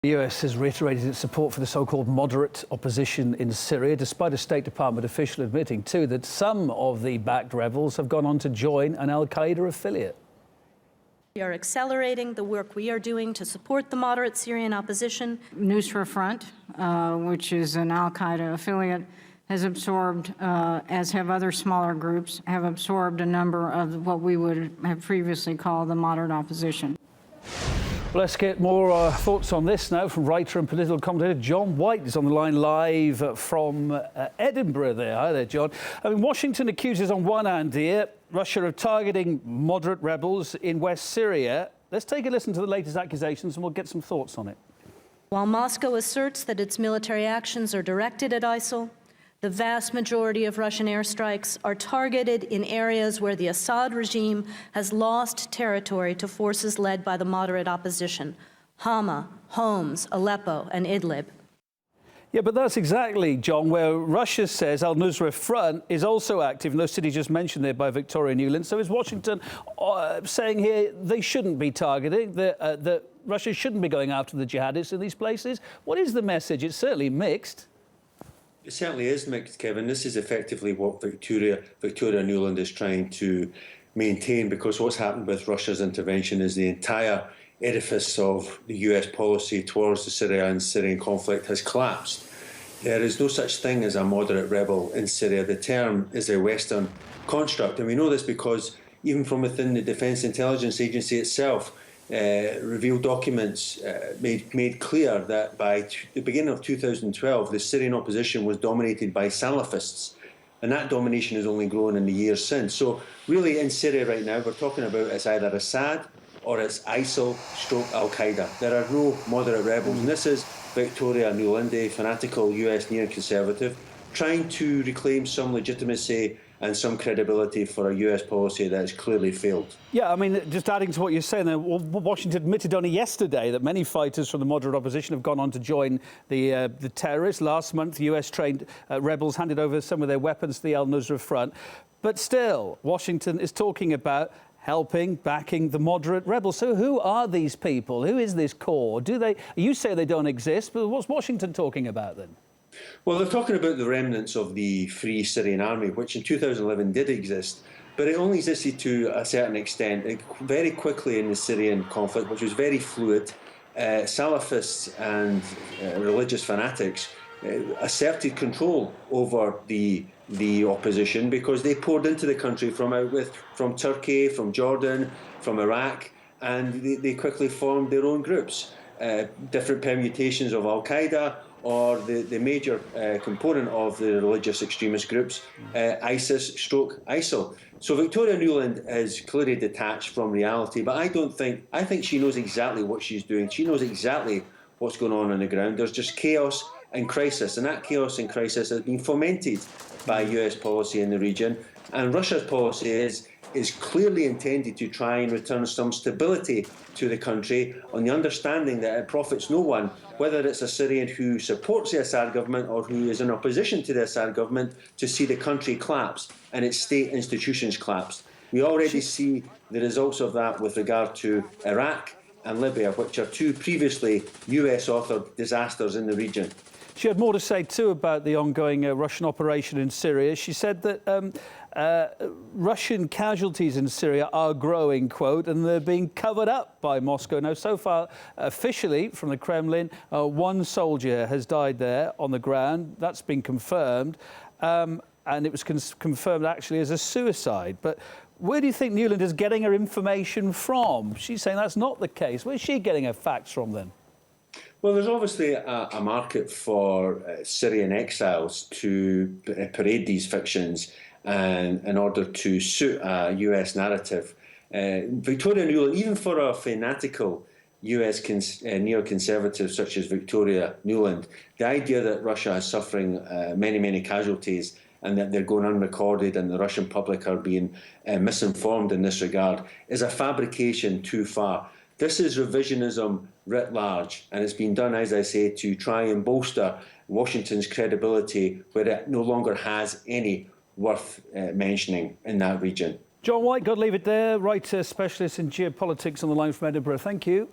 The US has reiterated its support for the so-called moderate opposition in Syria, despite a State Department official admitting, too, that some of the backed rebels have gone on to join an al-Qaeda affiliate. We are accelerating the work we are doing to support the moderate Syrian opposition. Nusra Front, which is an al-Qaeda affiliate, has absorbed, as have other smaller groups, have absorbed a number of what we would have previously called the moderate opposition. Well, let's get more thoughts on this now from writer and political commentator John White is on the line live from Edinburgh there. Hi there, John. I mean, Washington accuses on one hand here Russia of targeting moderate rebels in West Syria. Let's take a listen to the latest accusations and we'll get some thoughts on it. While Moscow asserts that its military actions are directed at ISIL, the vast majority of Russian airstrikes are targeted in areas where the Assad regime has lost territory to forces led by the moderate opposition: Hama, Homs, Aleppo, and Idlib. Yeah, but that's exactly, John, where Russia says al-Nusra Front is also active in those cities just mentioned there by Victoria Nuland. So is Washington saying here they shouldn't be targeting, that Russia shouldn't be going after the jihadists in these places? What is the message? It's certainly mixed. It certainly is mixed, Kevin. This is effectively what Victoria Nuland is trying to maintain, because what's happened with Russia's intervention is the entire edifice of the US policy towards the Syrian conflict has collapsed. There is no such thing as a moderate rebel in Syria. The term is a Western construct, and we know this because even from within the Defence Intelligence Agency itself, revealed documents made clear that by the beginning of 2012, the Syrian opposition was dominated by Salafists, and that domination has only grown in the years since. So really in Syria right now, we're talking about it's either Assad or it's ISIL stroke al-Qaeda. There are no moderate rebels, and this is Victoria Nuland, a fanatical US neoconservative, trying to reclaim some legitimacy and some credibility for a US policy that has clearly failed. Yeah, I mean, just adding to what you're saying there, Washington admitted only yesterday that many fighters from the moderate opposition have gone on to join the terrorists. Last month, US-trained rebels handed over some of their weapons to the al-Nusra Front. But still, Washington is talking about helping, backing the moderate rebels. So who are these people? Who is this core? You say they don't exist, but what's Washington talking about then? Well, they're talking about the remnants of the Free Syrian Army, which in 2011 did exist, but it only existed to a certain extent. Very quickly in the Syrian conflict, which was very fluid, Salafists and religious fanatics asserted control over the opposition because they poured into the country from Turkey, from Jordan, from Iraq, and they quickly formed their own groups, different permutations of al-Qaeda, or the major component of the religious extremist groups, ISIS stroke ISIL. So Victoria Nuland is clearly detached from reality, but I think she knows exactly what she's doing. She knows exactly what's going on the ground. There's just chaos and crisis, and that chaos and crisis has been fomented by US policy in the region, and Russia's policy is clearly intended to try and return some stability to the country on the understanding that it profits no one, whether it's a Syrian who supports the Assad government or who is in opposition to the Assad government, to see the country collapse and its state institutions collapse. We already see the results of that with regard to Iraq and Libya, which are two previously US-authored disasters in the region. She had more to say, too, about the ongoing Russian operation in Syria. She said that Russian casualties in Syria are growing, quote, and they're being covered up by Moscow. Now, so far, officially, from the Kremlin, one soldier has died there on the ground. That's been confirmed, and it was confirmed, actually, as a suicide. But where do you think Nuland is getting her information from? She's saying that's not the case. Where's she getting her facts from, then? Well, there's obviously a market for Syrian exiles to parade these fictions and in order to suit a US narrative. Victoria Nuland, even for a fanatical US neoconservative such as Victoria Nuland, the idea that Russia is suffering many casualties and that they're going unrecorded and the Russian public are being misinformed in this regard is a fabrication too far. This is revisionism writ large, and it's been done, as I say, to try and bolster Washington's credibility where it no longer has any worth mentioning in that region. John White, got to leave it there. Writer, specialist in geopolitics on the line from Edinburgh. Thank you.